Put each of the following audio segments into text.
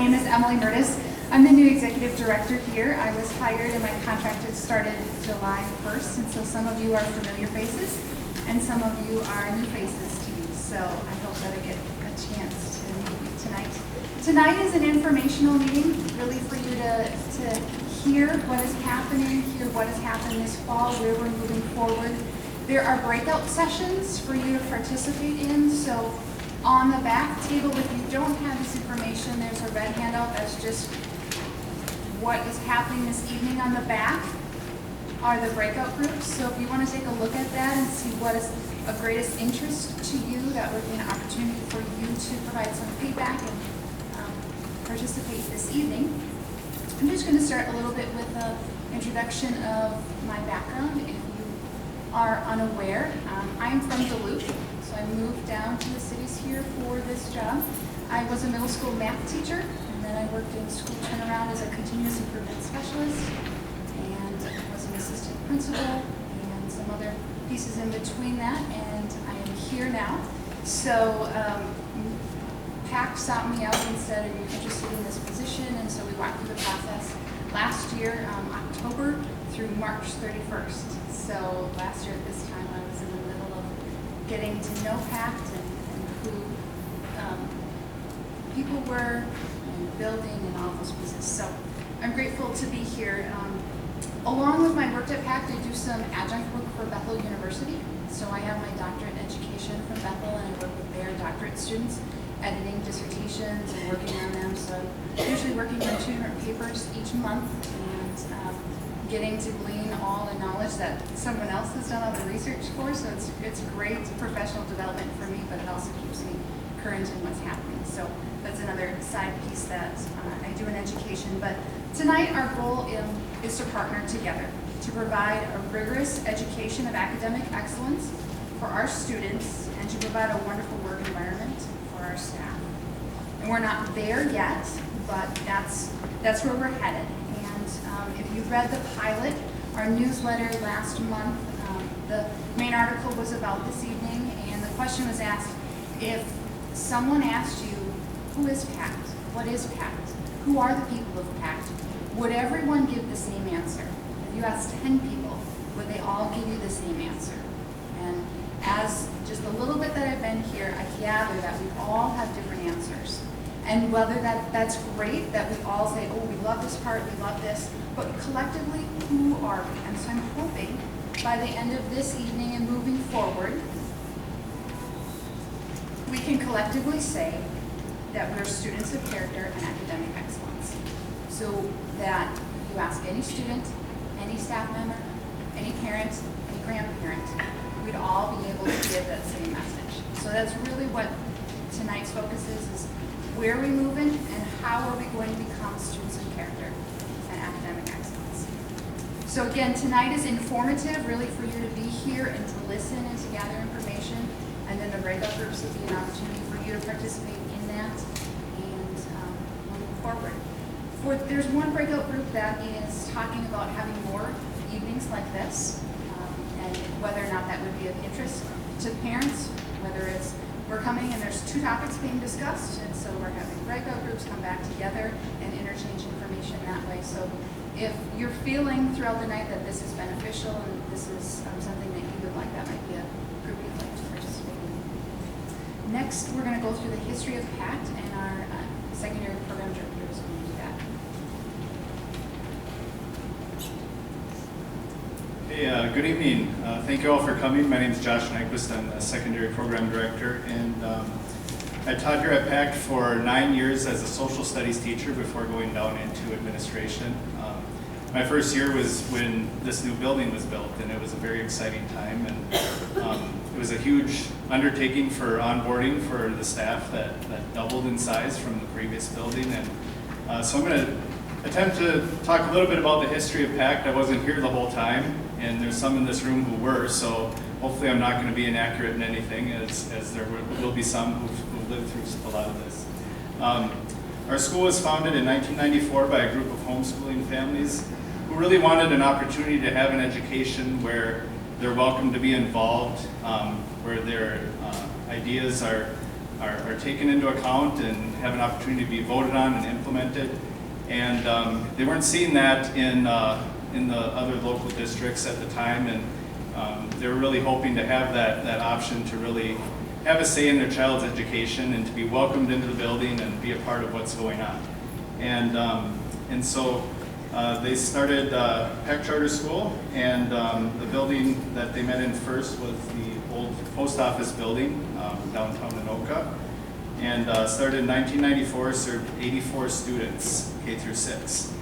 name is Emily Murtis. I'm the new executive director here. I was hired and my contract had started July 1st, and so some of you are familiar faces and some of you are new faces to me. So I hope that I get a chance to meet you tonight. Tonight is an informational meeting, really for you to hear what is happening, hear what has happened this fall, where we're moving forward. There are breakout sessions for you to participate in. So on the back table, if you don't have this information, there's a red handout that's just what is happening this evening. On the back are the breakout groups. So if you want to take a look at that and see what is of greatest interest to you, that would be an opportunity for you to provide some feedback and participate this evening. I'm just going to start a little bit with an introduction of my background. If you are unaware, I am from Duluth, so I moved down to the cities here for this job. I was a middle school math teacher, and then I worked in school turnaround as a continuous improvement specialist, and was an assistant principal, and some other pieces in between that, and I am here now. So ImPACT sought me out and said, are you interested in this position? And so we walked through the process last year, October through March 31st. So last year at this time, I was in the middle of getting to know PACT and who people were and building and all those pieces. So I'm grateful to be here. Along with my work at PACT, I do some adjunct work for Bethel University. So I have my doctorate in education from Bethel, and I work with their doctorate students, editing dissertations and working on them. So I'm usually working on 2 different papers each month, and getting to glean all the knowledge that someone else has done all the research for. So it's great professional development for me, but it also keeps me current in what's happening. So that's another side piece that I do in education. But tonight our goal is to partner together to provide a rigorous education of academic excellence for our students and to provide a wonderful work environment for our staff. And we're not there yet, but that's where we're headed. And if you read the pilot, our newsletter last month, the main article was about this evening, and the question was asked, if someone asked you, who is PACT? What is PACT? Who are the people of PACT? Would everyone give the same answer? If you asked 10 people, would they all give you the same answer? And as just a little bit that I've been here, I gather that we all have different answers. And whether that's great, that we all say, oh, we love this part, we love this, but collectively, who are we? And so I'm hoping by the end of this evening and moving forward, we can collectively say that we're students of character and academic excellence. So that you ask any student, any staff member, any parent, any grandparent, we'd all be able to give that same message. So that's really what tonight's focus is where are we moving and how are we going to become students of character and academic excellence. So again, tonight is informative, really for you to be here and to listen and to gather information, and then the breakout groups will be an opportunity for you to participate in that and moving forward. There's one breakout group that is talking about having more evenings like this, and whether or not that would be of interest to parents, whether it's we're coming and there's 2 topics being discussed, and so we're having breakout groups come back together and interchange information that way. So if you're feeling throughout the night that this is beneficial and this is something that you would like, that might be a group you'd like to participate in. Next, we're going to go through the history of PACT, and our secondary program director is going to do that. Hey, good evening. Thank you all for coming. My name is Josh Nyquist. I'm the secondary program director, and I taught here at PACT for 9 years as a social studies teacher before going down into administration. My first year was when this new building was built, and it was a very exciting time, and it was a huge undertaking for onboarding for the staff that doubled in size from the previous building. And so I'm going to attempt to talk a little bit about the history of PACT. I wasn't here the whole time, and there's some in this room who were, so hopefully I'm not going to be inaccurate in anything, as there will be some who've lived through a lot of this. Our school was founded in 1994 by a group of homeschooling families who really wanted an opportunity to have an education where they're welcome to be involved, where their ideas are are taken into account and have an opportunity to be voted on and implemented. And they weren't seeing that in the other local districts at the time, and they were really hoping to have that option to really have a say in their child's education and to be welcomed into the building and be a part of what's going on. And so they started ImPACT Charter School, and the building that they met in first was the old post office building downtown Anoka, and started in 1994, served 84 students, K through 6.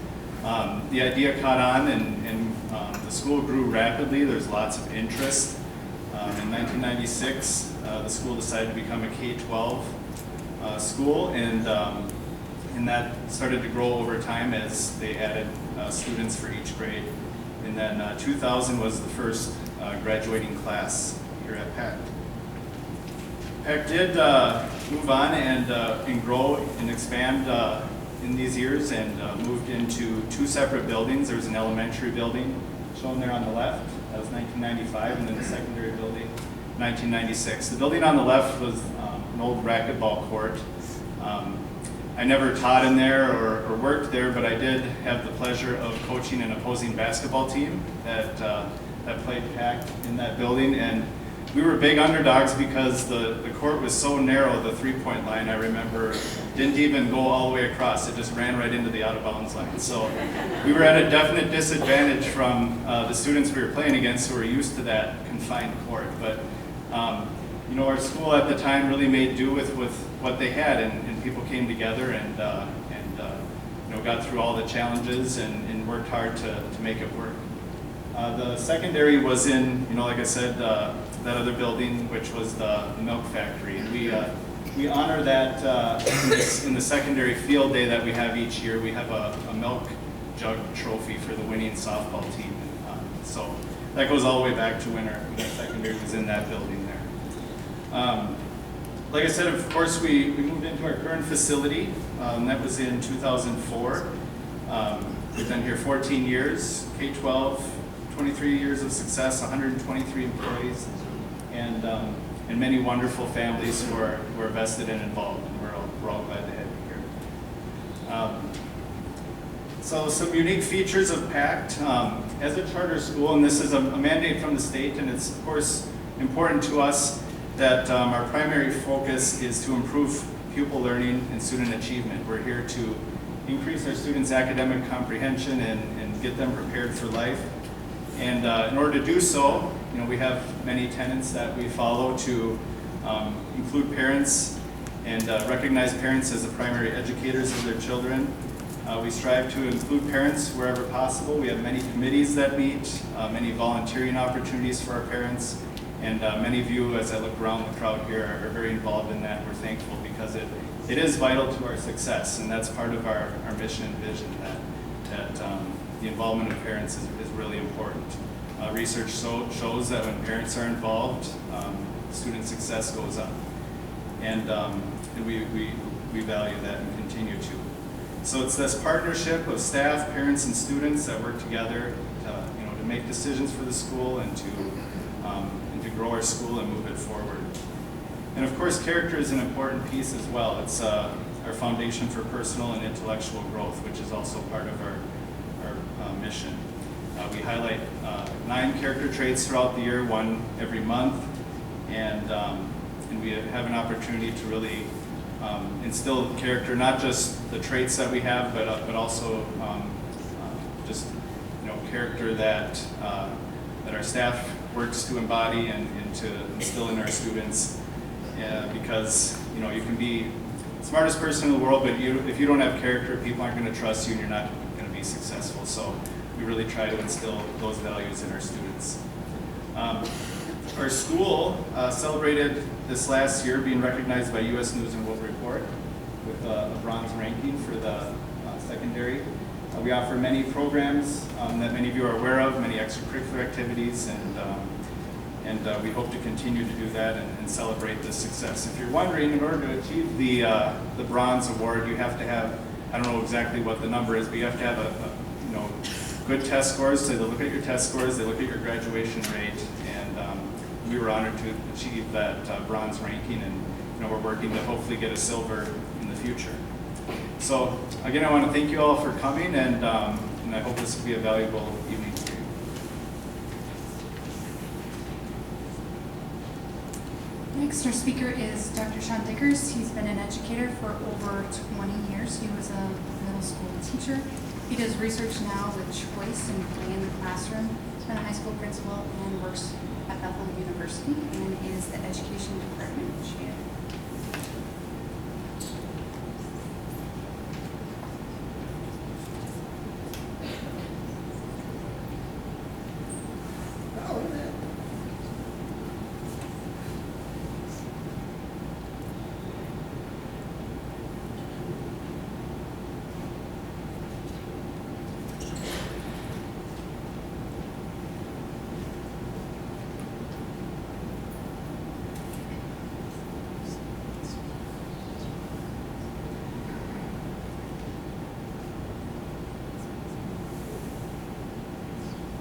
The idea caught on, and the school grew rapidly. There's lots of interest. In 1996, the school decided to become a K-12 school, and that started to grow over time as they added students for each grade. And then 2000 was the first graduating class here at ImPACT. ImPACT did move on and grow and expand in these years, and moved into 2 separate buildings. There was an elementary building shown there on the left. That was 1995, and then the secondary building, 1996. The building on the left was an old racquetball court. I never taught in there or worked there, but I did have the pleasure of coaching an opposing basketball team that played packed in that building. And we were big underdogs because the court was so narrow. The three-point line, I remember, didn't even go all the way across. It just ran right into the out-of-bounds line. So we were at a definite disadvantage from the students we were playing against, who were used to that confined court. But you know, our school at the time really made do with what they had, and people came together and you know, got through all the challenges and worked hard to make it work. The secondary was in, you know, like I said, that other building, which was the milk factory. And we honor that in the secondary field day that we have each year. We have a milk jug trophy for the winning softball team. So that goes all the way back to when our secondary was in that building there. Like I said, of course, we moved into our current facility. That was in 2004. We've been here 14 years, K-12, 23 years of success, 123 employees, and many wonderful families who are vested and involved, and we're all glad to have you here. So some unique features of ImPACT. As a charter school, and this is a mandate from the state, and it's of course important to us that our primary focus is to improve pupil learning and student achievement. We're here to increase our students' academic comprehension and get them prepared for life. And in order to do so, you know, we have many tenets that we follow to include parents and recognize parents as the primary educators of their children. We strive to include parents wherever possible. We have many committees that meet, many volunteering opportunities for our parents, and many of you, as I look around the crowd here, are very involved in that. We're thankful because it is vital to our success, and that's part of our mission and vision, that the involvement of parents is really important. Research shows that when parents are involved, student success goes up, and we value that and continue to. So it's this partnership of staff, parents, and students that work together to make decisions for the school and to grow our school and move it forward. And of course, character is an important piece as well. It's our foundation for personal and intellectual growth, which is also part of our mission. We highlight 9 character traits throughout the year, 1 every month, and we have an opportunity to really instill character, not just the traits that we have, but also just character that our staff works to embody and to instill in our students. Because you can be the smartest person in the world, but if you don't have character, people aren't going to trust you, and you're not going to be successful. So we really try to instill those values in our students. Our school celebrated this last year being recognized by U.S. News and World Report with a bronze ranking for the secondary. We offer many programs that many of you are aware of, many extracurricular activities, and we hope to continue to do that and celebrate this success. If you're wondering, in order to achieve the bronze award, you have to have, I don't know exactly what the number is, but you have to have a good test scores. So they look at your test scores, they look at your graduation rate, and we were honored to achieve that bronze ranking, and we're working to hopefully get a silver in the future. So again, I want to thank you all for coming, and I hope this will be a valuable evening for you. Next, our speaker is Dr. Sean Dickers. He's been an educator for over 20 years. He was a middle school teacher. He does research now with choice and play in the classroom. He's been a high school principal and works at Bethel University and is the education department chair.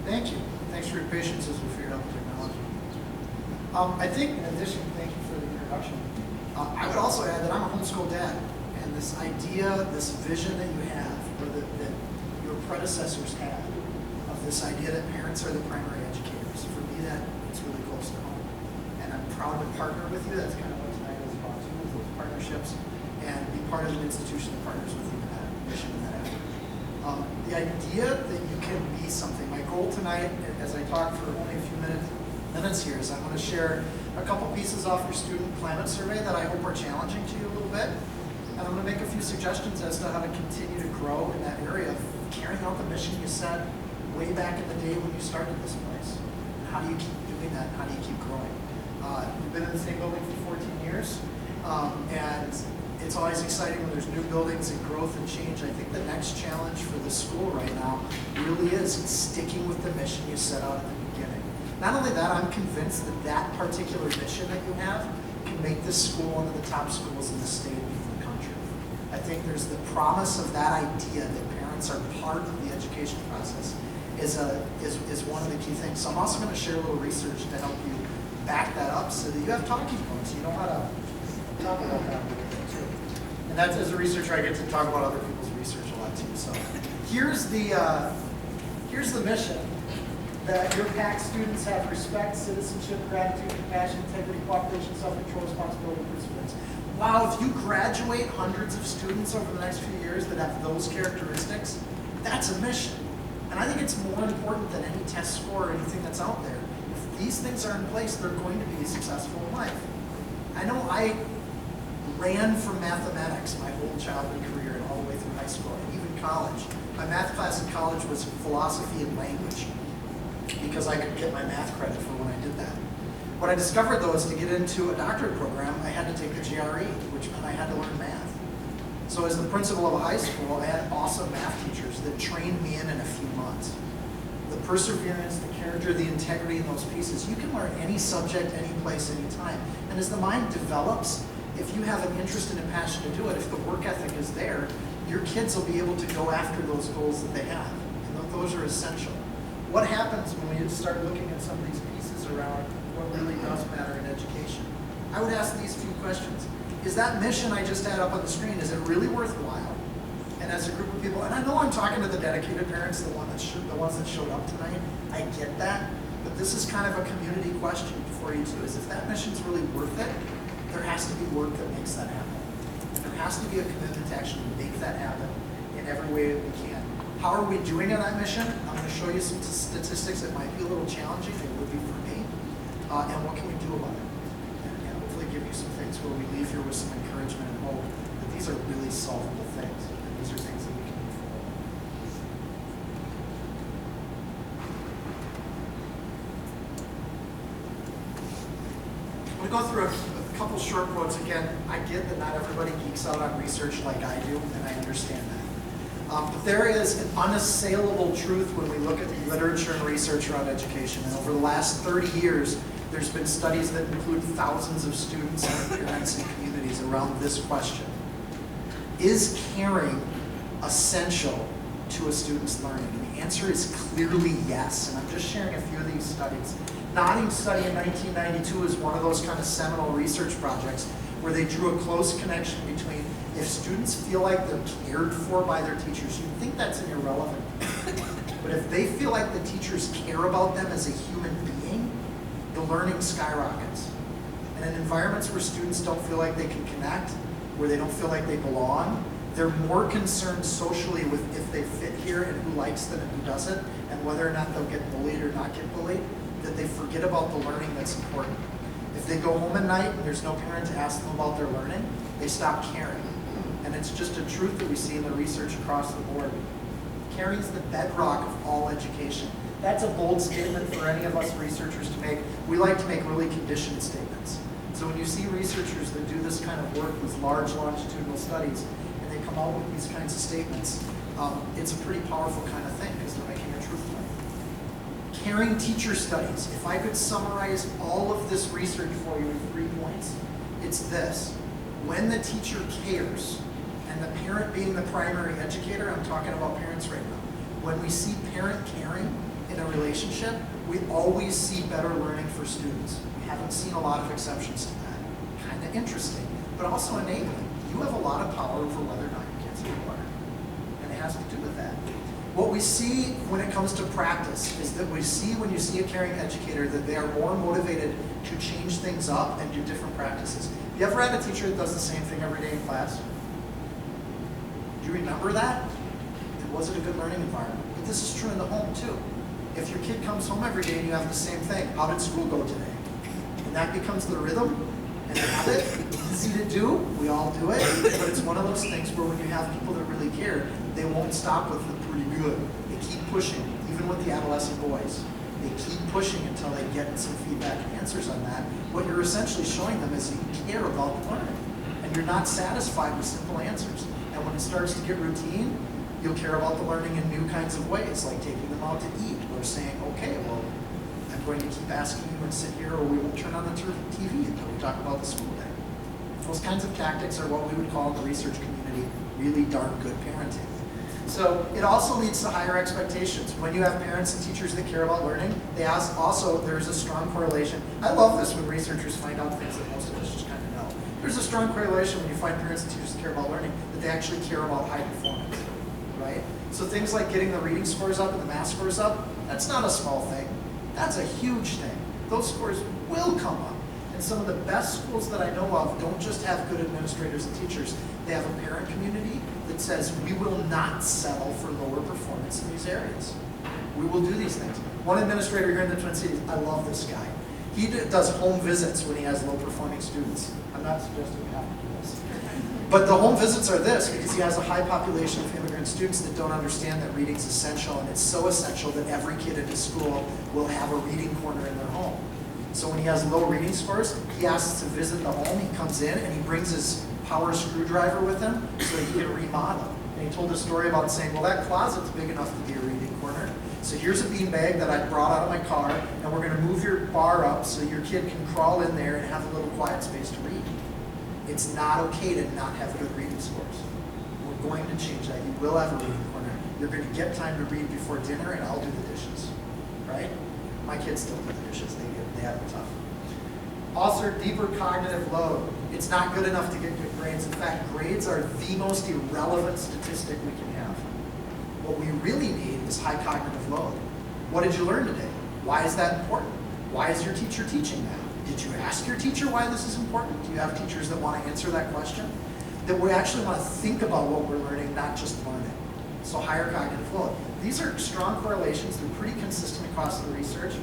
Thank you. Thanks for your patience as we figured out the technology. I think in addition, thank you for the introduction. I would also add that I'm a homeschool dad, and this idea, this vision that you have, or that your predecessors had, of this idea that parents are the primary educators, for me that it's really close to home. And I'm proud to partner with you. That's kind of what tonight is about too, is those partnerships, and be part of an institution that partners with you in that mission and that effort. The idea that you can be something. My goal tonight, as I talk for only a few minutes here, is I'm going to share a couple pieces off your student climate survey that I hope are challenging to you a little bit. And I'm going to make a few suggestions as to how to continue to grow in that area of carrying out the mission you set way back in the day when you started this place. And how do you keep doing that? How do you keep growing? We've been in the same building for 14 years. And it's always exciting when there's new buildings and growth and change. I think the next challenge for the school right now really is sticking with the mission you set out at the beginning. Not only that, I'm convinced that that particular mission that you have can make this school one of the top schools in the state and in the country. I think there's the promise of that idea that parents are part of the education process is one of the key things. So I'm also going to share a little research to help you back that up so that you have talking points. You know how to talk about that. And that's, as a researcher, I get to talk about other people's research a lot too. So here's the mission, that your PACT students have respect, citizenship, gratitude, compassion, integrity, cooperation, self-control, responsibility, and perseverance. Wow, if you graduate hundreds of students over the next few years that have those characteristics, that's a mission. And I think it's more important than any test score or anything that's out there. If these things are in place, they're going to be successful in life. I know I ran for mathematics my whole childhood career and all the way through high school and even college. My math class in college was philosophy and language because I could get my math credit for when I did that. What I discovered though is to get into a doctorate program, I had to take the GRE, which meant I had to learn math. So as the principal of a high school, I had awesome math teachers that trained me in a few months. The perseverance, the character, the integrity in those pieces, you can learn any subject, any place, any time. And as the mind develops, if you have an interest and a passion to do it, if the work ethic is there, your kids will be able to go after those goals that they have. And those are essential. What happens when we start looking at some of these pieces around what really does matter in education? I would ask these few questions. Is that mission I just had up on the screen, is it really worthwhile? And as a group of people, and I know I'm talking to the dedicated parents, the ones that showed up tonight, I get that, but this is kind of a community question for you too, is if that mission's really worth it, there has to be work that makes that happen. There has to be a commitment to actually make that happen in every way that we can. How are we doing on that mission? I'm going to show you some statistics that might be a little challenging, they would be for me, and what can we do about it? And hopefully give you some things where we leave here with some encouragement and hope that these are really solvable things, and these are things that we can move forward. I'm going to go through a couple short quotes. Again, I get that not everybody geeks out on research like I do, and I understand that. But there is an unassailable truth when we look at the literature and research around education. And over the last 30 years, there's been studies that include thousands of students and parents and communities around this question. Is caring essential to a student's learning? And the answer is clearly yes. And I'm just sharing a few of these studies. Nodding's study in 1992 is one of those kind of seminal research projects where they drew a close connection between if students feel like they're cared for by their teachers, you'd think that's an irrelevant. But if they feel like the teachers care about them as a human being, the learning skyrockets. And in environments where students don't feel like they can connect, where they don't feel like they belong, they're more concerned socially with if they fit here and who likes them and who doesn't, and whether or not they'll get bullied or not get bullied, that they forget about the learning that's important. If they go home at night and there's no parent to ask them about their learning, they stop caring. And it's just a truth that we see in the research across the board. Caring is the bedrock of all education. That's a bold statement for any of us researchers to make. We like to make really conditioned statements. So when you see researchers that do this kind of work with large longitudinal studies, and they come out with these kinds of statements, it's a pretty powerful kind of thing because they're making a truth claim. Caring teacher studies. If I could summarize all of this research for you in 3 points, it's this. When the teacher cares, and the parent being the primary educator, I'm talking about parents right now. When we see parent caring in a relationship, we always see better learning for students. We haven't seen a lot of exceptions to that. Kind of interesting, but also enabling. You have a lot of power over whether or not your kids will learn, and it has to do with that. What we see when it comes to practice is that we see when you see a caring educator that they are more motivated to change things up and do different practices. You ever had a teacher that does the same thing every day in class? Do you remember that? It wasn't a good learning environment. But this is true in the home too. If your kid comes home every day and you have the same thing, how did school go today? And that becomes the rhythm and the habit. Easy to do, we all do it, but it's one of those things where when you have people that really care, they won't stop with the pretty good. They keep pushing, even with the adolescent boys. They keep pushing until they get some feedback and answers on that. What you're essentially showing them is you care about the learning, and you're not satisfied with simple answers. And when it starts to get routine, you'll care about the learning in new kinds of ways, like taking them out to eat, or saying, okay, well, I'm going to keep asking you and sit here, or we won't turn on the TV until we talk about the school day. Those kinds of tactics are what we would call in the research community really darn good parenting. So it also leads to higher expectations. When you have parents and teachers that care about learning, there's a strong correlation. I love this when researchers find out things that most of us just kind of know. There's a strong correlation when you find parents and teachers that care about learning, that they actually care about high performance, right? So things like getting the reading scores up and the math scores up, that's not a small thing. That's a huge thing. Those scores will come up. And some of the best schools that I know of don't just have good administrators and teachers. They have a parent community that says, we will not settle for lower performance in these areas. We will do these things. One administrator here in the Twin Cities, I love this guy. He does home visits when he has low-performing students. I'm not suggesting we have to do this. But the home visits are this, because he has a high population of immigrant students that don't understand that reading's essential, and it's so essential that every kid in his school will have a reading corner in their home. So when he has low reading scores, he asks to visit the home. He comes in and he brings his power screwdriver with him so he can remodel. And he told a story about saying, well, that closet's big enough to be a reading corner. So here's a bean bag that I brought out of my car, and we're going to move your bar up so your kid can crawl in there and have a little quiet space to read. It's not okay to not have good reading scores. We're going to change that. You will have a reading corner. You're going to get time to read before dinner, and I'll do the dishes, right? My kids still do the dishes. They have it tough. Also, deeper cognitive load. It's not good enough to get good grades. In fact, grades are the most irrelevant statistic we can have. What we really need is high cognitive load. What did you learn today? Why is that important? Why is your teacher teaching that? Did you ask your teacher why this is important? Do you have teachers that want to answer that question? That we actually want to think about what we're learning, not just learn it. So higher cognitive load. These are strong correlations. They're pretty consistent across the research.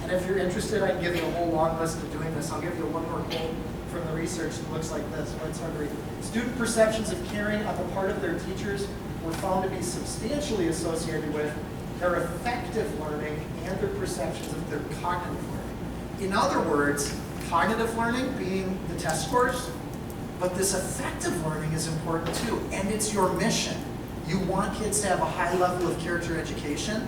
And if you're interested, I can give you a whole long list of doing this. I'll give you one more quote from the research that looks like this. It's hard to read. Student perceptions of caring on the part of their teachers were found to be substantially associated with their effective learning and their perceptions of their cognitive learning. In other words, cognitive learning being the test scores, but this effective learning is important too, and it's your mission. You want kids to have a high level of character education.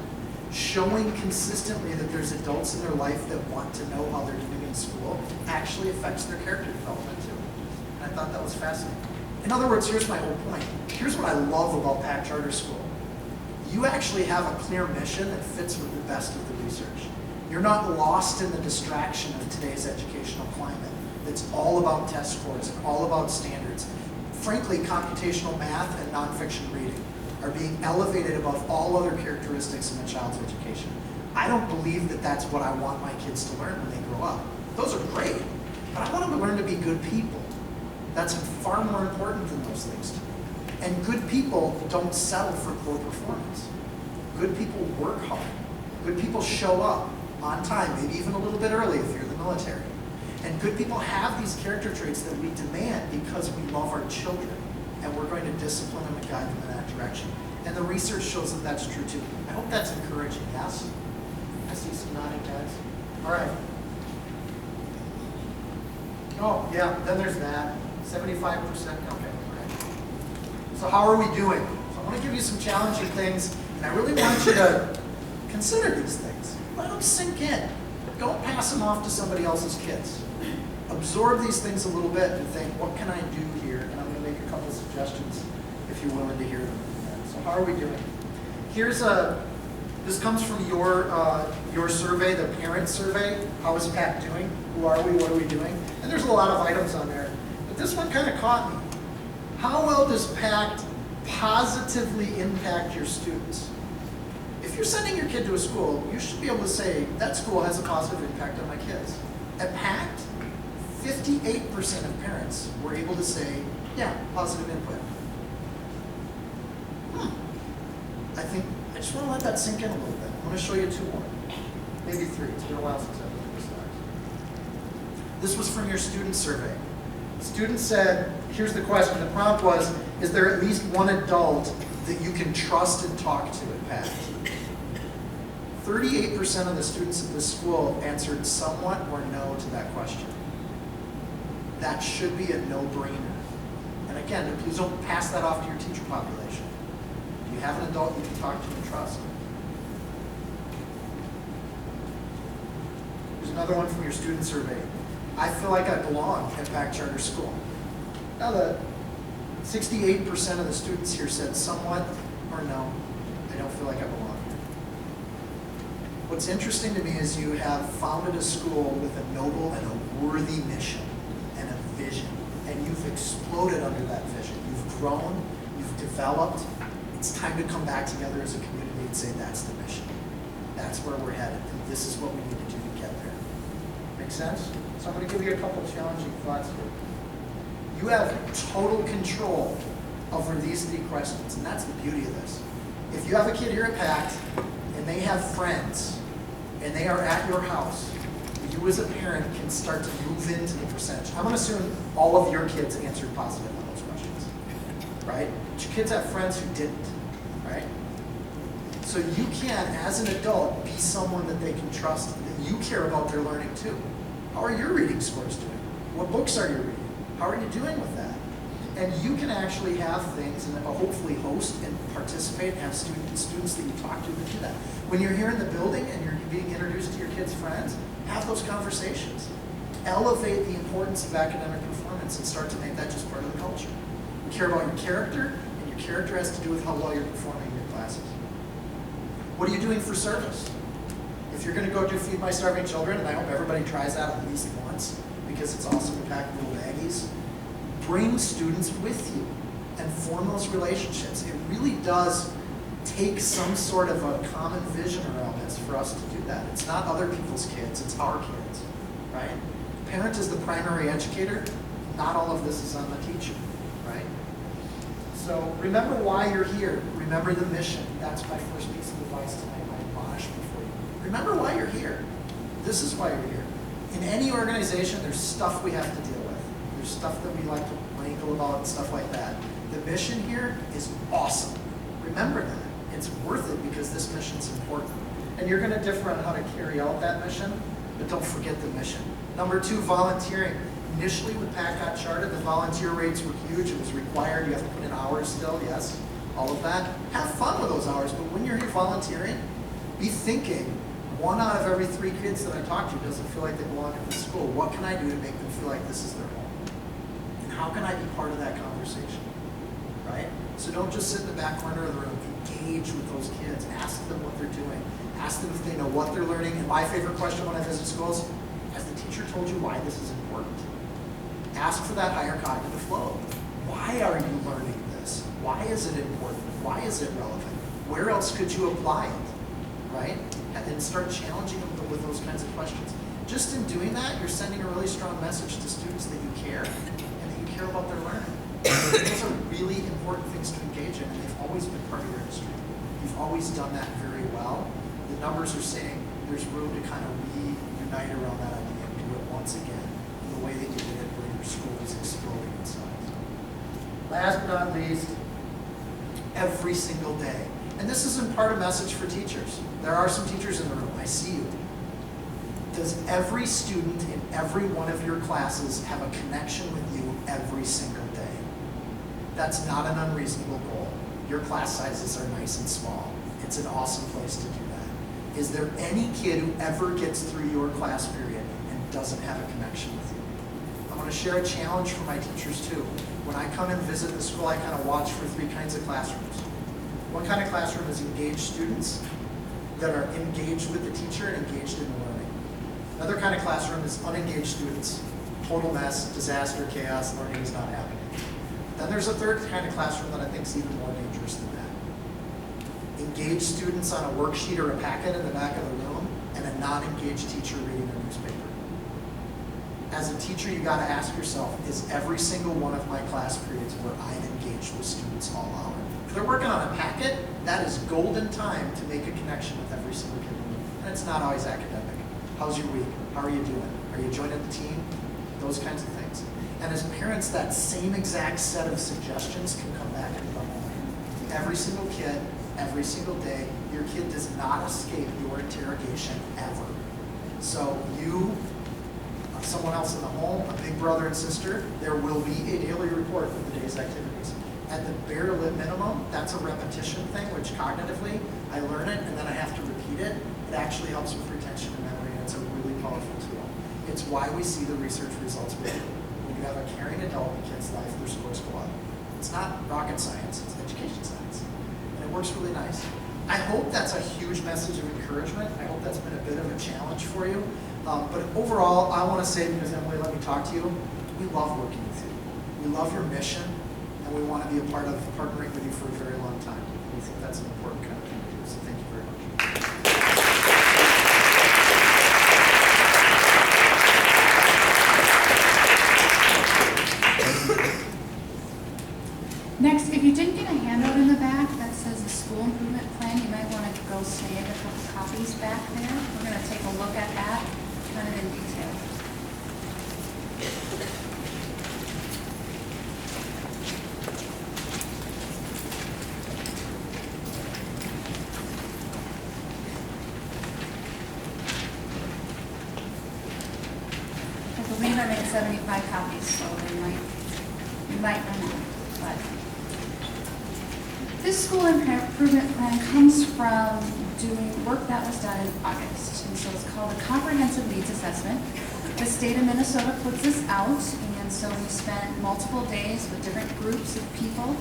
Showing consistently that there's adults in their life that want to know how they're doing in school actually affects their character development too. And I thought that was fascinating. In other words, here's my whole point. Here's what I love about PACT Charter School. You actually have a clear mission that fits with the best of the research. You're not lost in the distraction of today's educational climate. that's all about test scores and all about standards. Frankly, computational math and nonfiction reading are being elevated above all other characteristics in a child's education. I don't believe that that's what I want my kids to learn when they grow up. Those are great, but I want them to learn to be good people. That's far more important than those things to me. And good people don't settle for poor performance. Good people work hard. Good people show up on time, maybe even a little bit early if you're in the military. And good people have these character traits that we demand because we love our children, and we're going to discipline them and guide them in that direction. And the research shows that that's true too. I hope that's encouraging, yes? I see some nodding heads. All right. Oh, yeah, then there's that. 75%, okay. So how are we doing? So I want to give you some challenging things, and I really want you to consider these things. Let them sink in. Don't pass them off to somebody else's kids. Absorb these things a little bit and think, what can I do here? And I'm going to make a couple of suggestions if you're willing to hear them. So how are we doing? This comes from your survey, the parent survey. How is PACT doing? Who are we? What are we doing? And there's a lot of items on there. But this one kind of caught me. How well does PACT positively impact your students? If you're sending your kid to a school, you should be able to say, that school has a positive impact on my kids. At PACT, 58% of parents were able to say, yeah, positive input. I just want to let that sink in a little bit. I'm going to show you two more, maybe three. It's been a while since I've looked at this slide. This was from your student survey. Students said, here's the question, the prompt was, is there at least one adult that you can trust and talk to at PACT? 38% of the students at this school answered somewhat or no to that question. That should be a no-brainer. And again, please don't pass that off to your teacher population. Do you have an adult you can talk to and trust? Here's another one from your student survey. I feel like I belong at PACT Charter School. Now, the 68% of the students here said somewhat or no, I don't feel like I belong here. What's interesting to me is you have founded a school with a noble and a worthy mission and a vision, and you've exploded under that vision. You've grown, you've developed. It's time to come back together as a community and say that's the mission. That's where we're headed, and this is what we need to do to get there. Make sense? So I'm going to give you a couple challenging thoughts here. You have total control over these three questions, and that's the beauty of this. If you have a kid here at PACT, and they have friends, and they are at your house, you as a parent can start to move into the percentage. I'm going to assume all of your kids answered positive on those questions, right? But your kids have friends who didn't, right? So you can, as an adult, be someone that they can trust, that you care about their learning too. How are your reading scores doing? What books are you reading? How are you doing with that? And you can actually have things and hopefully host and participate and have students that you talk to that do that. When you're here in the building and you're being introduced to your kids' friends, have those conversations. Elevate the importance of academic performance and start to make that just part of the culture. We care about your character, and your character has to do with how well you're performing in your classes. What are you doing for service? If you're going to go do Feed My Starving Children, and I hope everybody tries that at least once, because it's awesome to pack little baggies, bring students with you and form those relationships. It really does take some sort of a common vision around this for us to do that. It's not other people's kids, it's our kids, right? Parent is the primary educator. Not all of this is on the teacher, right? So remember why you're here. Remember the mission. That's my first piece of advice tonight, my admonishment for you. Remember why you're here. This is why you're here. In any organization, there's stuff we have to deal with. There's stuff that we like to wrangle about and stuff like that. The mission here is awesome. Remember that. It's worth it because this mission's important. And you're going to differ on how to carry out that mission, but don't forget the mission. Number two, volunteering. Initially with PACT got charted, the volunteer rates were huge. It was required. You have to put in hours still, yes, all of that. Have fun with those hours, but when you're here volunteering, be thinking, 1 out of every 3 kids that I talk to doesn't feel like they belong at this school. What can I do to make them feel like this is their home? And how can I be part of that conversation, right? So don't just sit in the back corner of the room. Engage with those kids. Ask them what they're doing. Ask them if they know what they're learning. And my favorite question when I visit schools, has the teacher told you why this is important? Ask for that higher cognitive load. Why are you learning this? Why is it important? Why is it relevant? Where else could you apply it, right? And then start challenging them with those kinds of questions. Just in doing that, you're sending a really strong message to students that you care and that you care about their learning. Those are really important things to engage in, and they've always been part of your industry. You've always done that very well. The numbers are saying there's room to kind of reunite around that idea and do it once again in the way that you did it where your school is exploding in size. Last but not least, every single day. And this is in part a message for teachers. There are some teachers in the room. I see you. Does every student in every one of your classes have a connection with you every single day? That's not an unreasonable goal. Your class sizes are nice and small. It's an awesome place to do that. Is there any kid who ever gets through your class period and doesn't have a connection with you? I want to share a challenge for my teachers too. When I come and visit the school, I kind of watch for three kinds of classrooms. One kind of classroom is engaged students that are engaged with the teacher and engaged in the learning. Another kind of classroom is unengaged students, total mess, disaster, chaos, learning is not happening. Then there's a third kind of classroom that I think is even more dangerous than that. Engaged students on a worksheet or a packet in the back of the room, and a non-engaged teacher reading a newspaper. As a teacher, you got to ask yourself, is every single one of my class periods where I'm engaged with students all hour? If they're working on a packet, that is golden time to make a connection with every single kid in the room. And it's not always academic. How's your week? How are you doing? Are you joining the team? Those kinds of things. And as parents, that same exact set of suggestions can come back into the home. Every single kid, every single day, your kid does not escape your interrogation ever. So you, someone else in the home, a big brother and sister, there will be a daily report of the day's activities. At the bare minimum, that's a repetition thing, which cognitively, I learn it and then I have to repeat it. It actually helps with retention and memory, and it's a really powerful tool. It's why we see the research results we do. When you have a caring adult in a kid's life, their scores go up. It's not rocket science, it's education science. And it works really nice. I hope that's a huge message of encouragement. I hope that's been a bit of a challenge for you. But overall, I want to say, because Emily let me talk to you, we love working with you. We love your mission, and we want to be a part of partnering with you for a very long time. We think that's an important kind of thing to do, so thank you very much. Next, if you didn't get a handout in the back that says the school improvement plan, you might want to go snag a couple copies back there. We're going to take a look at that kind of in detail. I believe I made 75 copies, so you might run out. But this school improvement plan comes from doing work that was done in August, and so it's called a comprehensive needs assessment. The state of Minnesota puts this out, and so we spent multiple days with different groups of people,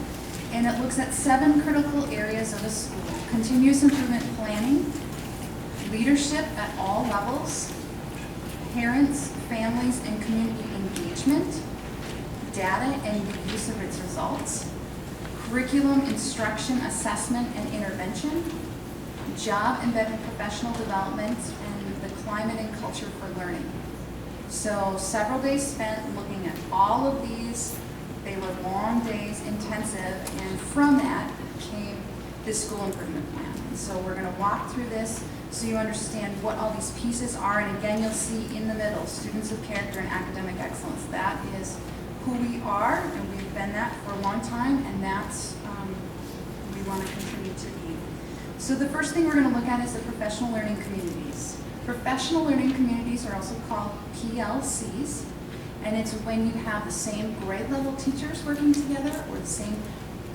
and it looks at 7 critical areas of a school: continuous improvement planning, leadership at all levels, parents, families, and community engagement, data and the use of its results, curriculum, instruction, assessment, and intervention, job-embedded professional development, and the climate and culture for learning. So several days spent looking at all of these. They were long days, intensive, and from that came this school improvement plan. And so we're going to walk through this so you understand what all these pieces are. And again, you'll see in the middle, students of character and academic excellence. That is who we are, and we've been that for a long time, and that's who we want to continue to be. So the first thing we're going to look at is the professional learning communities. Professional learning communities are also called PLCs, and it's when you have the same grade level teachers working together or the same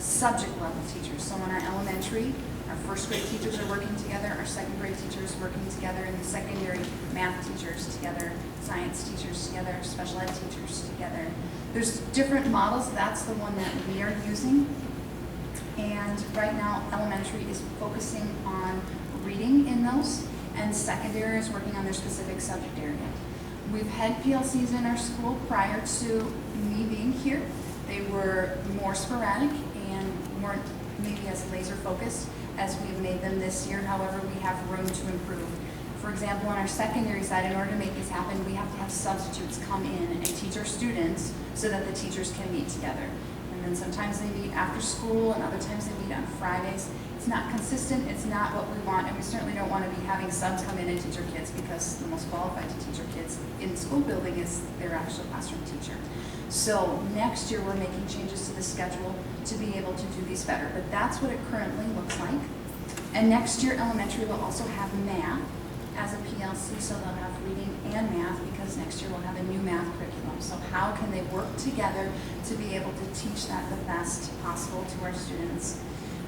subject level teachers. So in our elementary, our first grade teachers are working together, our second grade teachers working together, and the secondary math teachers together, science teachers together, special ed teachers together. There's different models. That's the one that we are using. And right now, elementary is focusing on reading in those, and secondary is working on their specific subject area. We've had PLCs in our school prior to me being here. They were more sporadic and weren't maybe as laser focused as we've made them this year. However, we have room to improve. For example, on our secondary side, in order to make this happen, we have to have substitutes come in and teach our students so that the teachers can meet together. And then sometimes they meet after school and other times they meet on Fridays. It's not consistent, it's not what we want, and we certainly don't want to be having subs come in and teach our kids because the most qualified to teach our kids in the school building is their actual classroom teacher. So next year we're making changes to the schedule to be able to do these better, but that's what it currently looks like. And next year elementary will also have math as a PLC, so they'll have reading and math because next year we'll have a new math curriculum. So how can they work together to be able to teach that the best possible to our students?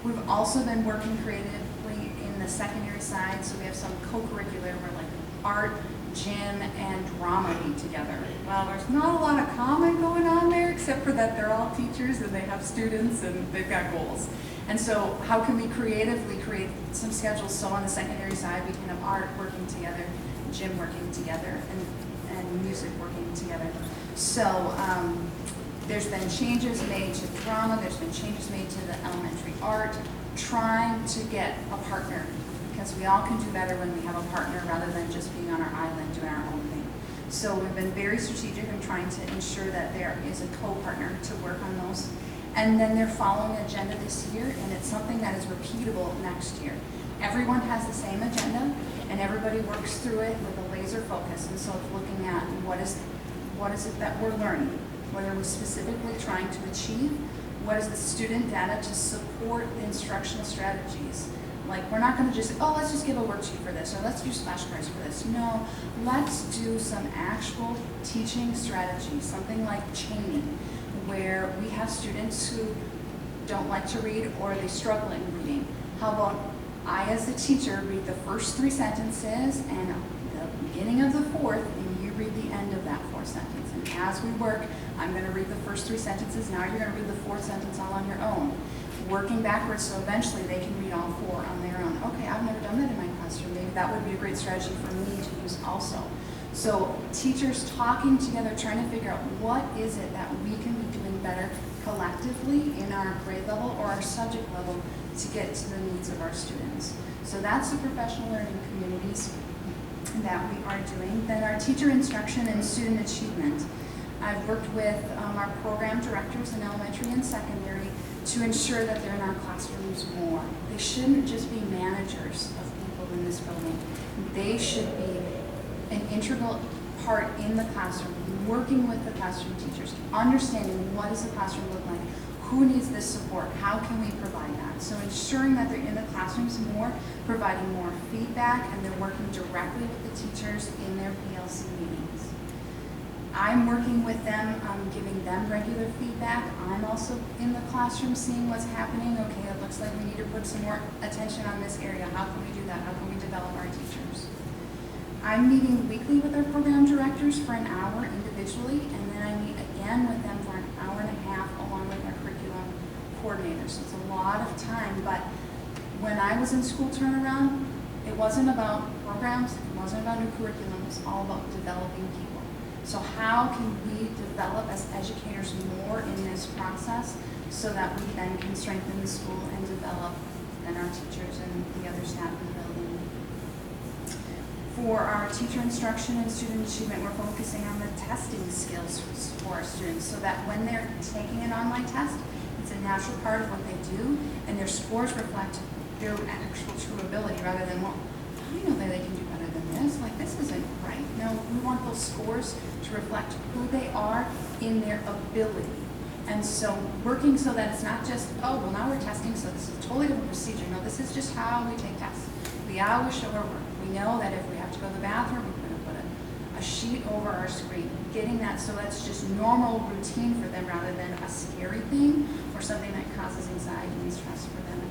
We've also been working creatively in the secondary side, so we have some co-curricular where like art, gym, and drama meet together. Well, there's not a lot of common going on there except for that they're all teachers and they have students and they've got goals. And so how can we creatively create some schedules so on the secondary side we can have art working together, gym working together, and music working together. So there's been changes made to drama, there's been changes made to the elementary art, trying to get a partner because we all can do better when we have a partner rather than just being on our island doing our own thing. So we've been very strategic in trying to ensure that there is a co-partner to work on those. And then they're following an agenda this year, and it's something that is repeatable next year. Everyone has the same agenda, and everybody works through it with a laser focus. And so it's looking at what is it that we're learning? What are we specifically trying to achieve? What is the student data to support the instructional strategies? Like, we're not going to just say, oh, let's just give a worksheet for this, or let's do flashcards for this. No, let's do some actual teaching strategies, something like chaining, where we have students who don't like to read or they struggle in reading. How about I, as a teacher, read the first 3 sentences and the beginning of the 4th, and you read the end of that 4th sentence. And as we work, I'm going to read the first 3 sentences. Now you're going to read the 4th sentence all on your own. Working backwards so eventually they can read all 4 on their own. Okay, I've never done that in my classroom. Maybe that would be a great strategy for me to use also. So teachers talking together, trying to figure out what is it that we can be doing better collectively in our grade level or our subject level to get to the needs of our students. So that's the professional learning communities that we are doing. Then our teacher instruction and student achievement. I've worked with our program directors in elementary and secondary to ensure that they're in our classrooms more. They shouldn't just be managers of people in this building. They should be an integral part in the classroom, working with the classroom teachers, understanding what does the classroom look like, who needs this support, how can we provide that. So ensuring that they're in the classrooms more, providing more feedback, and they're working directly with the teachers in their PLC meetings. I'm working with them, giving them regular feedback. I'm also in the classroom seeing what's happening. Okay, it looks like we need to put some more attention on this area. How can we do that? How can we develop our teachers? I'm meeting weekly with our program directors for an hour individually, and then I meet again with them for an hour and a half along with our curriculum coordinators. So it's a lot of time, but when I was in school turnaround, it wasn't about programs, it wasn't about new curriculum, it was all about developing people. So how can we develop as educators more in this process so that we then can strengthen the school and develop then our teachers and the other staff in the building. For our teacher instruction and student achievement, we're focusing on the testing skills for our students so that when they're taking an online test, it's a natural part of what they do and their scores reflect their actual true ability rather than, well, how do you know that they can do better than this? Like, this isn't right. No, we want those scores to reflect who they are in their ability. And so working so that it's not just, oh, well, now we're testing, so this is a totally different procedure. No, this is just how we take tests. We always show our work. We know that if we have to go to the bathroom, we're going to put a sheet over our screen. Getting that so that's just normal routine for them rather than a scary thing or something that causes anxiety and stress for them.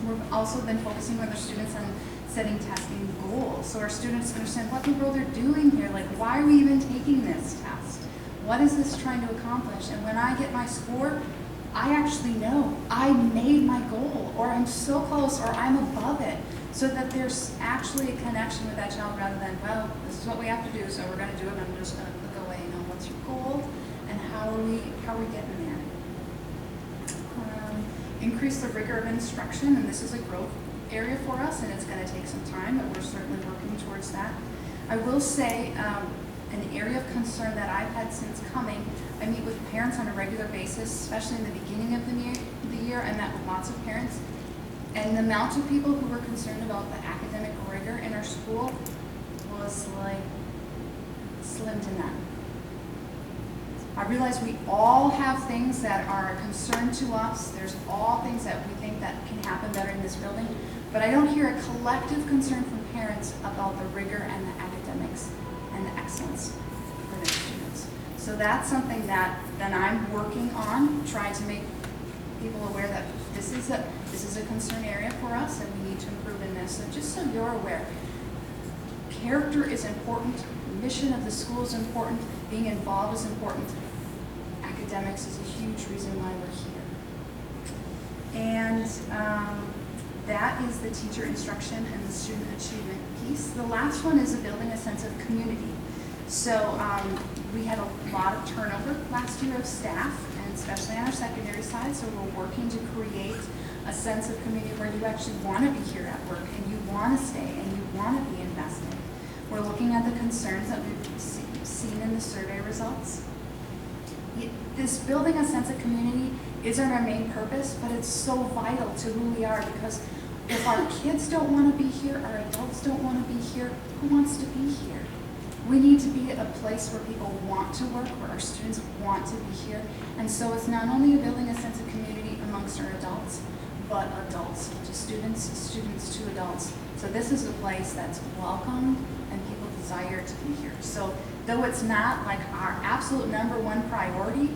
We've also been focusing with our students on setting testing goals. So our students understand what in the world they're doing here. Like, why are we even taking this test? What is this trying to accomplish? And when I get my score, I actually know I made my goal, or I'm so close, or I'm above it. so that there's actually a connection with that child rather than, well, this is what we have to do, so we're going to do it, and I'm just going to click away. No, what's your goal, and how are we getting there? Increase the rigor of instruction, and this is a growth area for us, and it's going to take some time, but we're certainly working towards that. I will say an area of concern that I've had since coming, I meet with parents on a regular basis, especially in the beginning of the year. I met with lots of parents, and the amount of people who were concerned about the academic rigor in our school was like slim to none. I realize we all have things that are a concern to us. There's all things that we think that can happen better in this building, but I don't hear a collective concern from parents about the rigor and the academics and the excellence for their students. So that's something that I'm working on, trying to make people aware that this is a concern area for us, and we need to improve in this. So just so you're aware, character is important, the mission of the school is important, being involved is important. Academics is a huge reason why we're here. And that is the teacher instruction and the student achievement piece. The last one is building a sense of community. So we had a lot of turnover last year of staff, and especially on our secondary side, so we're working to create a sense of community where you actually want to be here at work, and you want to stay, and you want to be invested. We're looking at the concerns that we've seen in the survey results. This building a sense of community isn't our main purpose, but it's so vital to who we are, because if our kids don't want to be here, our adults don't want to be here, who wants to be here? We need to be a place where people want to work, where our students want to be here. And so it's not only building a sense of community amongst our adults, but adults to students, students to adults. So this is a place that's welcomed and people desire to be here. So though it's not like our absolute #1 priority,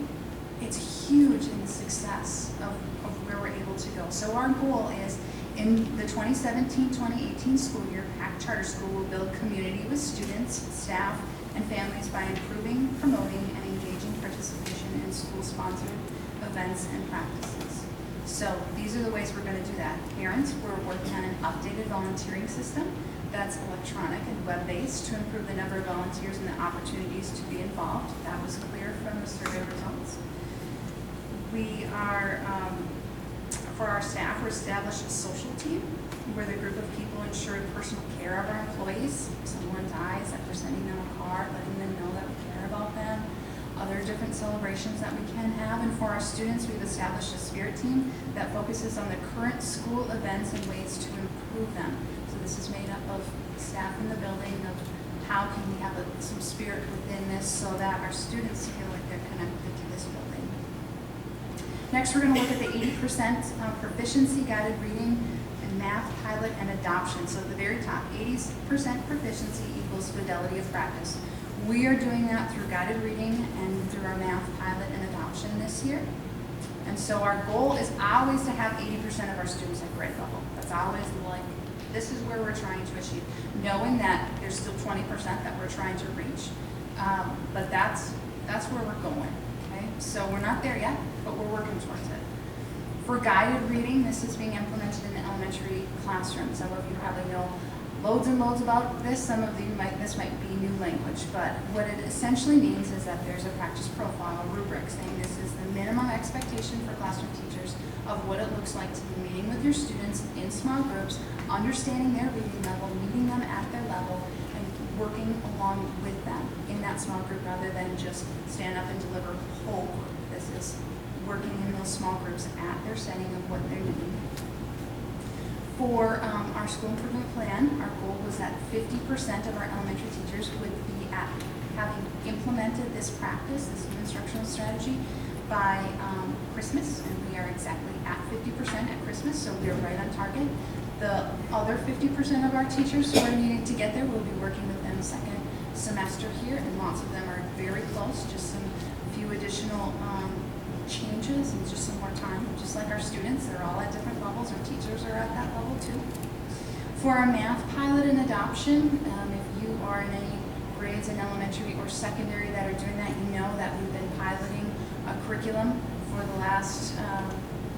it's huge in the success of where we're able to go. So our goal is, in the 2017-2018 school year, PACT Charter School will build community with students, staff, and families by improving, promoting, and engaging participation in school-sponsored events and practices. So these are the ways we're going to do that. Parents, we're working on an updated volunteering system that's electronic and web-based to improve the number of volunteers and the opportunities to be involved. That was clear from the survey results. We are, for our staff, we're established a social team where the group of people ensure personal care of our employees. If someone dies, that we're sending them a card, letting them know that we care about them. Other different celebrations that we can have. And for our students, we've established a spirit team that focuses on the current school events and ways to improve them. So this is made up of staff in the building, of how can we have some spirit within this so that our students feel like they're connected to this building. Next, we're going to look at the 80% proficiency guided reading and math pilot and adoption. So at the very top, 80% proficiency equals fidelity of practice. We are doing that through guided reading and through our math pilot and adoption this year. And so our goal is always to have 80% of our students at grade level. That's always like, this is where we're trying to achieve, knowing that there's still 20% that we're trying to reach. But that's where we're going, okay? So we're not there yet, but we're working towards it. For guided reading, this is being implemented in the elementary classroom. Some of you probably know loads and loads about this. Some of you this might be new language, but what it essentially means is that there's a practice profile, a rubric, saying this is the minimum expectation for classroom teachers of what it looks like to be meeting with your students in small groups, understanding their reading level, meeting them at their level, and working along with them in that small group rather than just stand up and deliver whole group. This is working in those small groups at their setting of what they're doing. For our school improvement plan, our goal was that 50% of our elementary teachers would be at having implemented this practice, this new instructional strategy, by Christmas, and we are exactly at 50% at Christmas, so we are right on target. The other 50% of our teachers who are needing to get there, we'll be working with them second semester here, and lots of them are very close, just some few additional changes and just some more time, just like our students. They're all at different levels. Our teachers are at that level too. For our math pilot and adoption, if you are in any grades in elementary or secondary that are doing that, you know that we've been piloting a curriculum for the last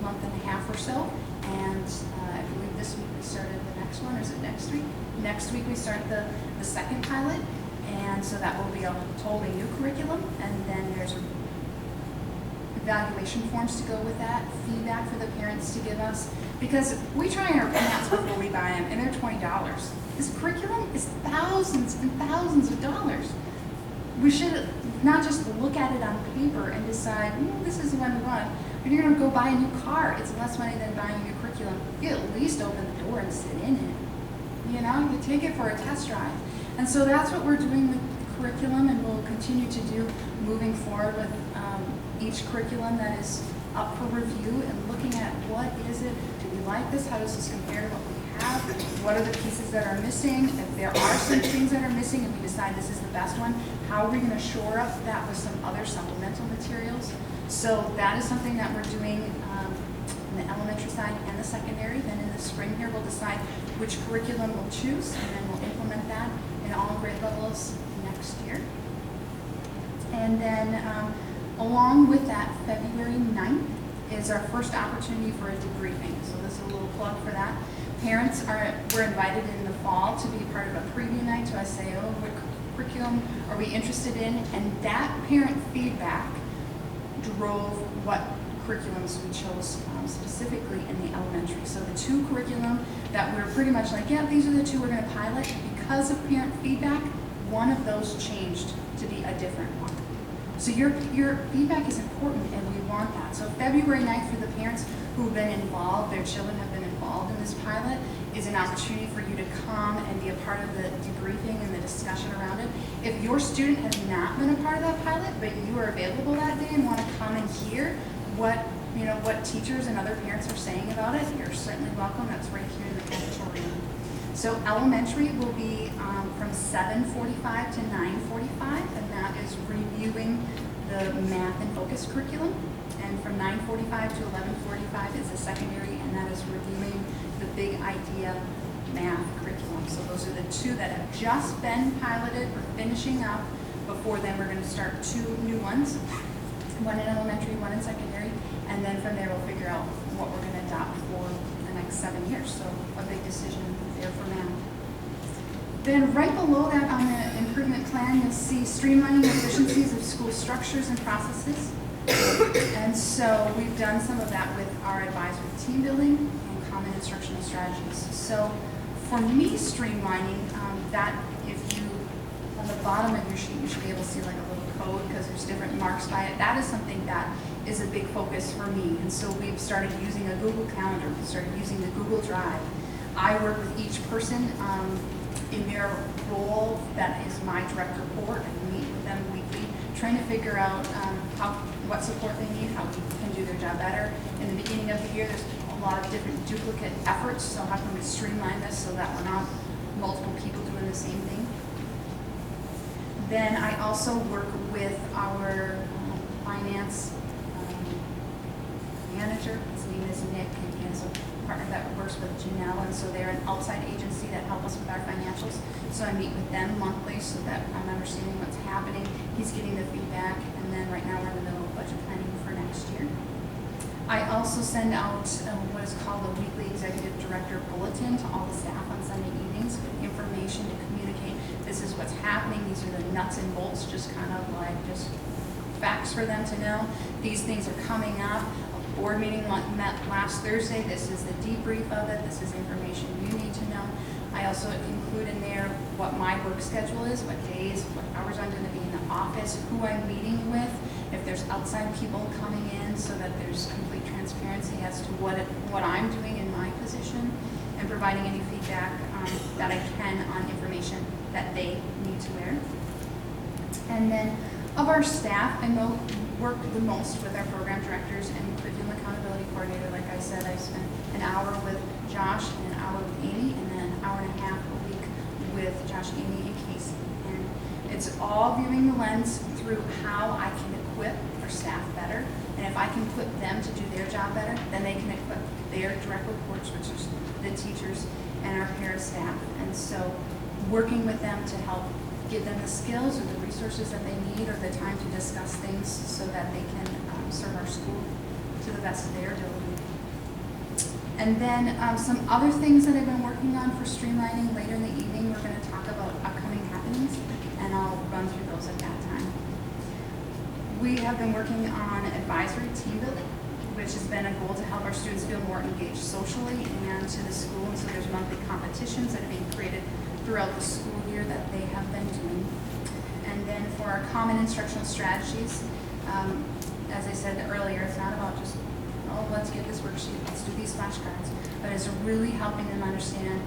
month and a half or so. And I believe this week we started the next one, or is it next week? Next week we start the second pilot. And so that will be a totally new curriculum. And then there's evaluation forms to go with that, feedback for the parents to give us. Because we try on our pants before we buy them, and they're $20. This curriculum is thousands and thousands of dollars. We should not just look at it on paper and decide, this is the one we want. When you're going to go buy a new car, it's less money than buying a new curriculum. You at least open the door and sit in it. You know, you take it for a test drive. And so that's what we're doing with the curriculum, and we'll continue to do moving forward with each curriculum that is up for review and looking at what is it, do we like this, how does this compare to what we have, what are the pieces that are missing, if there are some things that are missing and we decide this is the best one, how are we going to shore up that with some other supplemental materials. So that is something that we're doing on the elementary side and the secondary. Then in the spring here we'll decide which curriculum we'll choose, and then we'll implement that in all grade levels next year. And then along with that, February 9th is our first opportunity for a debriefing. So this is a little plug for that. Parents were invited in the fall to be part of a preview night to us say, what curriculum are we interested in? And that parent feedback drove what curriculums we chose specifically in the elementary. So the two curriculum that we're pretty much like, yeah, these are the two we're going to pilot. Because of parent feedback, one of those changed to be a different one. So your feedback is important, and we want that. So February 9th for the parents who've been involved, their children have been involved in this pilot, is an opportunity for you to come and be a part of the debriefing and the discussion around it. If your student has not been a part of that pilot, but you are available that day and want to come and hear what teachers and other parents are saying about it, you're certainly welcome. That's right here in the auditorium. So elementary will be from 7:45 to 9:45, and that is reviewing the math and focus curriculum. And from 9:45 to 11:45 is the secondary, and that is reviewing the big idea math curriculum. So those are the two that have just been piloted. We're finishing up. Before then, we're going to start two new ones, one in elementary, one in secondary, and then from there we'll figure out what we're going to adopt for the next 7 years. So a big decision there for now. Then right below that on the improvement plan, you'll see streamlining efficiencies of school structures and processes. And so we've done some of that with our advisory team building and common instructional strategies. So for me, streamlining, that if you, on the bottom of your sheet, you should be able to see like a little code because there's different marks by it. That is something that is a big focus for me. And so we've started using a Google Calendar. We started using the Google Drive. I work with each person in their role that is my direct report. I meet with them weekly, trying to figure out what support they need, how we can do their job better. In the beginning of the year, there's a lot of different duplicate efforts, so how can we streamline this so that we're not multiple people doing the same thing? Then I also work with our finance manager. His name is Nick, and he has a partner that works with Janelle, and so they're an outside agency that help us with our financials. So I meet with them monthly so that I'm understanding what's happening. He's getting the feedback, and then right now we're in the middle of budget planning for next year. I also send out what is called a weekly executive director bulletin to all the staff on Sunday evenings with information to communicate. This is what's happening. These are the nuts and bolts, just kind of like just facts for them to know. These things are coming up. A board meeting met last Thursday. This is the debrief of it. This is information you need to know. I also include in there what my work schedule is, what days, what hours I'm going to be in the office, who I'm meeting with, if there's outside people coming in, so that there's complete transparency as to what I'm doing in my position, and providing any feedback that I can on information that they need to learn. And then of our staff, I work the most with our program directors and curriculum accountability coordinator. Like I said, I spend an hour with Josh and an hour with Amy, and then an hour and a half a week with Josh, Amy, and Casey. And it's all viewing the lens through how I can equip our staff better. And if I can put them to do their job better, then they can equip their direct reports, which is the teachers and our parent staff. And so working with them to help give them the skills or the resources that they need or the time to discuss things so that they can serve our school to the best of their ability. And then some other things that I've been working on for streamlining later in the evening, we're going to talk about upcoming happenings, and I'll run through those at that time. We have been working on advisory team building, which has been a goal to help our students feel more engaged socially and to the school. And so there's monthly competitions that are being created throughout the school year that they have been doing. And then for our common instructional strategies, as I said earlier, it's not about just, oh, let's get this worksheet, let's do these flashcards, but it's really helping them understand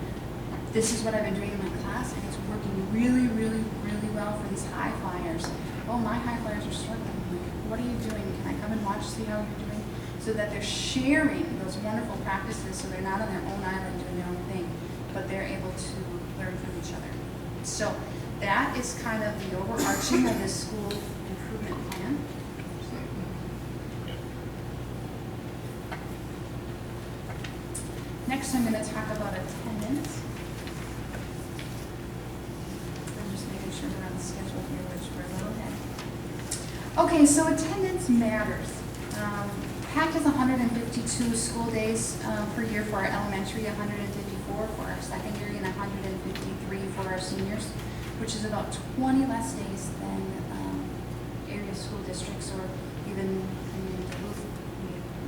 this is what I've been doing in my class, and it's working really, really, really well for these high flyers. Oh, my high flyers are struggling. Like, what are you doing? Can I come and watch, see how you're doing? So that they're sharing those wonderful practices, so they're not on their own island doing their own thing, but they're able to learn from each other. So that is kind of the overarching of this school improvement plan. Next, I'm going to talk about attendance. I'm just making sure we're on the schedule here, which we're a little ahead. Okay, so attendance matters. PACT has 152 school days per year for our elementary, 154 for our secondary, and 153 for our seniors, which is about 20 less days than area school districts, or even in Duluth,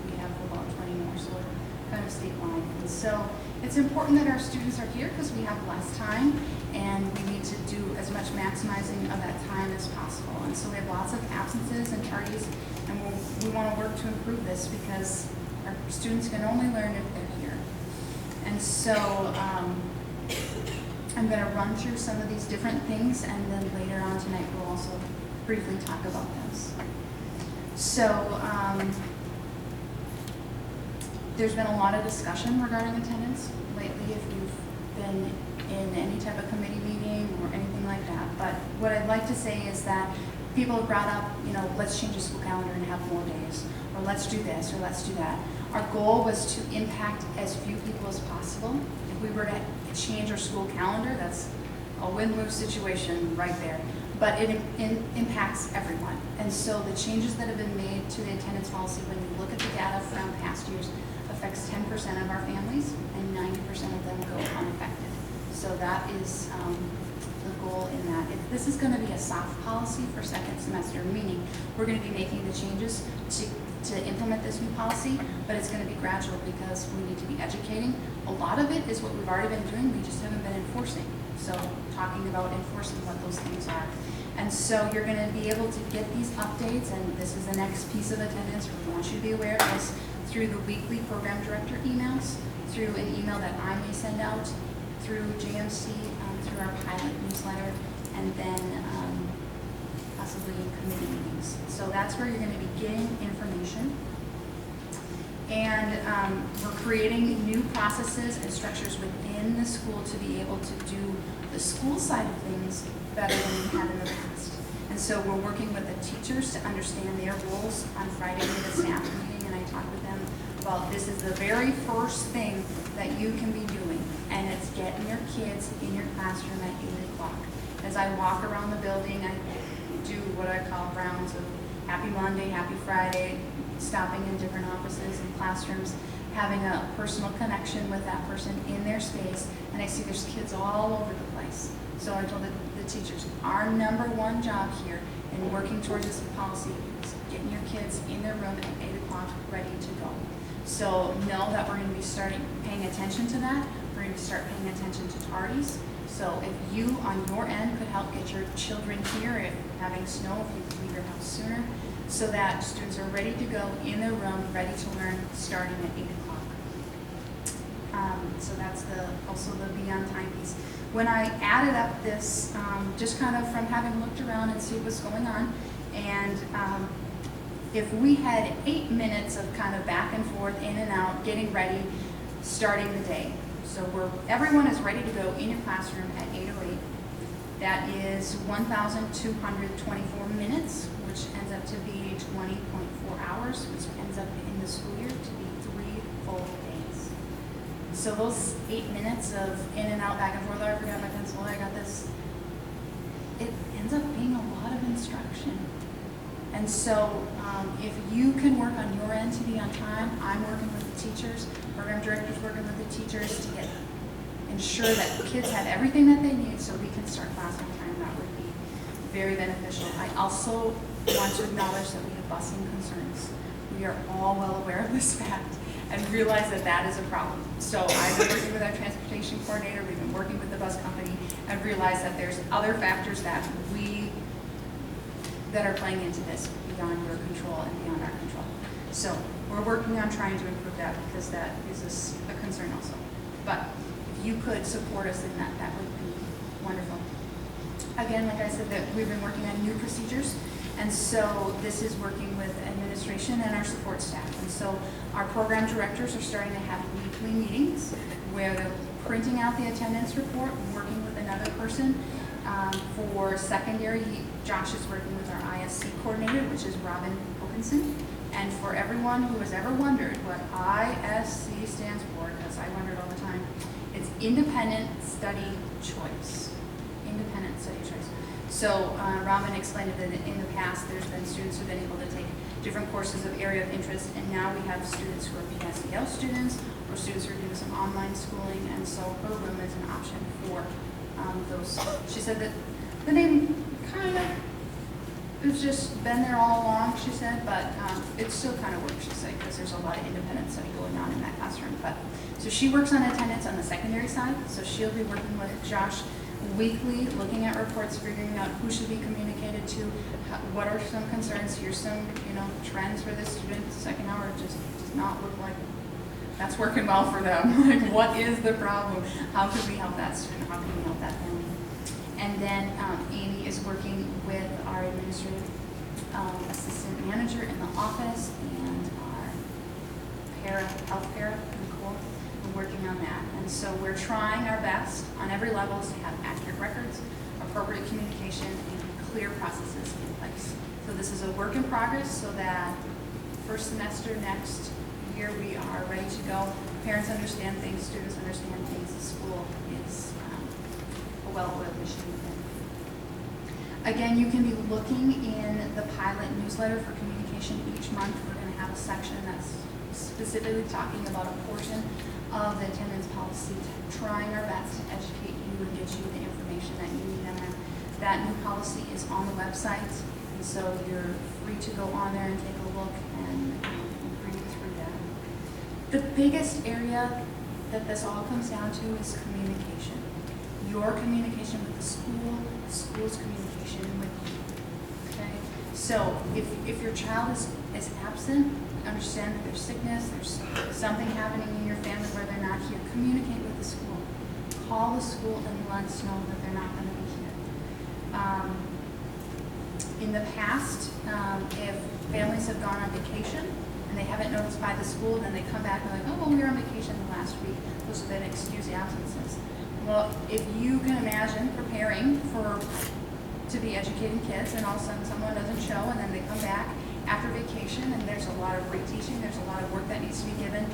we have about 20 more, so we're kind of statewide. And so it's important that our students are here because we have less time, and we need to do as much maximizing of that time as possible. And so we have lots of absences and tardies, and we want to work to improve this because our students can only learn if they're here. And so I'm going to run through some of these different things, and then later on tonight we'll also briefly talk about those. So there's been a lot of discussion regarding attendance lately if you've been in any type of committee meeting or anything like that. But what I'd like to say is that people have brought up, let's change the school calendar and have more days, or let's do this, or let's do that. Our goal was to impact as few people as possible. If we were to change our school calendar, that's a win-lose situation right there. But it impacts everyone. And so the changes that have been made to the attendance policy, when you look at the data from past years, affects 10% of our families, and 90% of them go unaffected. So that is the goal in that. This is going to be a soft policy for second semester, meaning we're going to be making the changes to implement this new policy, but it's going to be gradual because we need to be educating. A lot of it is what we've already been doing, we just haven't been enforcing. So talking about enforcing what those things are. And so you're going to be able to get these updates, and this is the next piece of attendance. We want you to be aware of this through the weekly program director emails, through an email that I may send out, through JMC, through our pilot newsletter, and then possibly committee meetings. So that's where you're going to be getting information. And we're creating new processes and structures within the school to be able to do the school side of things better than we have in the past. And so we're working with the teachers to understand their roles. On Friday we had a staff meeting, and I talked with them about this is the very first thing that you can be doing, and it's getting your kids in your classroom at 8 o'clock. As I walk around the building, I do what I call rounds of Happy Monday, Happy Friday, stopping in different offices and classrooms, having a personal connection with that person in their space, and I see there's kids all over the place. So I told the teachers, our number one job here in working towards this policy is getting your kids in their room at 8 o'clock ready to go. So know that we're going to be paying attention to that. We're going to start paying attention to tardies. So if you on your end could help get your children here, if having snow, if you could leave your house sooner, so that students are ready to go in their room, ready to learn, starting at 8 o'clock. So that's also the beyond time piece. When I added up this, just kind of from having looked around and see what's going on, and if we had 8 minutes of kind of back and forth, in and out, getting ready, starting the day. So everyone is ready to go in your classroom at 8:08. That is 1,224 minutes, which ends up to be 20.4 hours, which ends up in the school year to be 3 full days. So those 8 minutes of in and out, back and forth, oh, I forgot my pencil, I got this. It ends up being a lot of instruction. And so if you can work on your end to be on time, I'm working with the teachers, program directors working with the teachers to ensure that the kids have everything that they need so we can start class on time. That would be very beneficial. I also want to acknowledge that we have busing concerns. We are all well aware of this fact and realize that that is a problem. So I've been working with our transportation coordinator, we've been working with the bus company, and realized that there's other factors that are playing into this beyond your control and beyond our control. So we're working on trying to improve that because that is a concern also. But if you could support us in that, that would be wonderful. Again, like I said, that we've been working on new procedures, and so this is working with administration and our support staff. And so our program directors are starting to have weekly meetings where they're printing out the attendance report, working with another person. For secondary, Josh is working with our ISC coordinator, which is Robin Wilkinson. And for everyone who has ever wondered what ISC stands for, because I wondered all the time, it's Independent Study Choice. Independent Study Choice. So Robin explained that in the past there's been students who've been able to take different courses of area of interest, and now we have students who are PSEL students or students who are doing some online schooling, and so her room is an option for those. She said that the name kind of, it's just been there all along, she said, but it still kind of works, she said, because there's a lot of independent study going on in that classroom. But so she works on attendance on the secondary side, so she'll be working with Josh weekly, looking at reports, figuring out who should be communicated to, what are some concerns, here's some, trends for this student. Second hour just does not look like that's working well for them. Like, what is the problem? How can we help that student? How can we help that family? And then Amy is working with our administrative assistant manager in the office and our health para, Nicole. We're working on that. And so we're trying our best on every level to have accurate records, appropriate communication, and clear processes in place. So this is a work in progress so that first semester next year we are ready to go. Parents understand things, students understand things, the school is a well-oiled machine. Again, you can be looking in the pilot newsletter for communication each month. We're going to have a section that's specifically talking about a portion of the attendance policy, trying our best to educate you and get you the information that you need. And that new policy is on the website, and so you're free to go on there and take a look and read through that. The biggest area that this all comes down to is communication. Your communication with the school's communication with you. Okay? So if your child is absent, understand that there's sickness, there's something happening in your family where they're not here, communicate with the school. Call the school and let us know that they're not going to be here. In the past, if families have gone on vacation and they haven't notified the school, then they come back and they're like, oh, well, we were on vacation the last week. Those have been excused absences. Well, if you can imagine preparing to be educating kids and all of a sudden someone doesn't show and then they come back after vacation and there's a lot of reteaching, there's a lot of work that needs to be given,